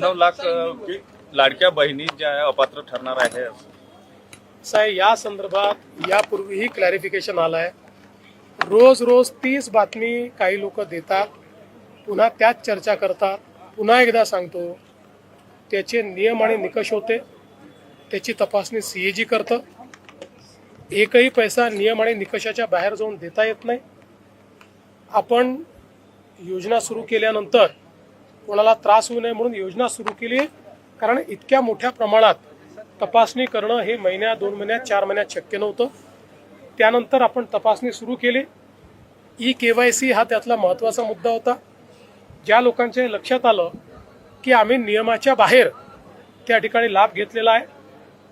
9.9 लाख लाडक्या बहिणी ज्या आहे अपात्र ठरणार आहे. साहेब, या संदर्भात यापूर्वीही क्लॅरिफिकेशन आलं आहे. रोज रोज तीच बातमी काही लोक देतात, पुन्हा त्याच चर्चा करतात. पुन्हा एकदा सांगतो, त्याचे नियम आणि निकष होते, त्याची तपासणी CAG करतं. एकही पैसा नियम आणि निकषाच्या बाहेर जाऊन देता येत नाही. आपण योजना सुरू केल्यानंतर कोणाला त्रास होऊ नये म्हणून योजना सुरू केली, कारण इतक्या मोठ्या प्रमाणात तपासणी करणं हे महिन्यात, 2 महिन्यात, 4 महिन्यात शक्य नव्हतं. त्यानंतर आपण तपासणी सुरू केली. KYC हा त्यातला महत्त्वाचा मुद्दा होता. ज्या लोकांच्या लक्षात आलं की आम्ही नियमाच्या बाहेर त्या ठिकाणी लाभ घेतलेला आहे,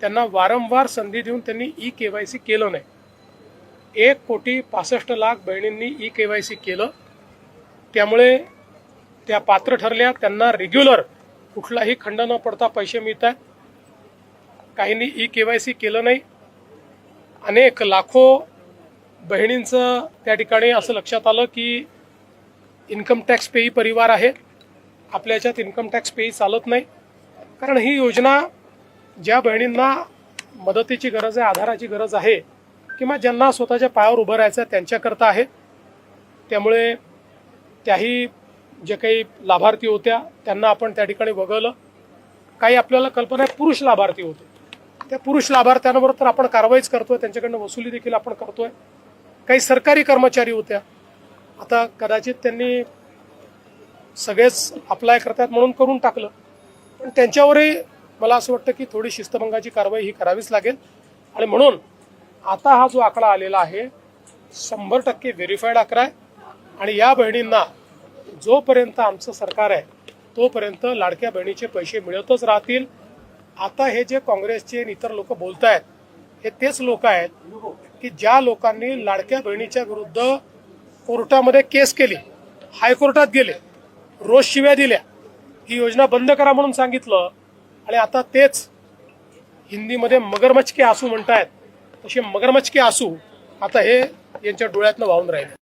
त्यांना वारंवार संधी देऊन त्यांनी KYC केलं नाही. 1,65,00,000 बहिणींनी KYC केलं. त्यामुळे त्या पात्र ठरल्या, त्यांना रेग्युलर कुठलाही खंड न पडता पैसे मिळत आहेत. काहींनी KYC केलं नाही. अनेक लाखो बहिणींचं त्या ठिकाणी असं लक्षात आलं की इन्कम टॅक्स पेई परिवार आहे, आपल्या याच्यात इन्कम टॅक्स पेई चालत नाही. कारण ही योजना ज्या बहिणींना मदतीची गरज आहे, आधाराची गरज आहे, किंवा ज्यांना स्वतःच्या पायावर उभं राहायचं आहे त्यांच्याकरता आहे. त्यामुळे त्याही जे काही लाभार्थी होत्या त्यांना आपण त्या ठिकाणी वगळलं. काही आपल्याला कल्पना आहे पुरुष लाभार्थी होते, त्या पुरुष लाभार्थ्यांवर तर आपण कारवाईच करतोय, त्यांच्याकडनं वसुली देखील आपण करतोय. काही सरकारी कर्मचारी होत्या, आता कदाचित त्यांनी सगळेच अप्लाय करतात म्हणून करून टाकलं, पण त्यांच्यावरही मला असं वाटतं की थोडी शिस्तभंगाची कारवाई ही करावीच लागेल. आणि म्हणून आता हा जो आकडा आलेला आहे 100% व्हेरीफाईड आकडा आहे. आणि या बहिणींना जोपर्यंत आमचं सरकार आहे तोपर्यंत लाडक्या बहिणीचे पैसे मिळतच राहतील. आता हे जे काँग्रेसचे इतर लोक बोलत आहेत, हे तेच लोक आहेत की ज्या लोकांनी लाडक्या बहिणीच्या विरुद्ध कोर्टामध्ये केस केली, हायकोर्टात गेले, रोज शिव्या दिल्या, ही योजना बंद करा म्हणून सांगितलं, आणि आता तेच हिंदीमध्ये मगरमच्छ के आंसू म्हणतायत, तसे मगरमच्छ के आंसू आता हे यांच्या डोळ्यातनं वाहून राहिले.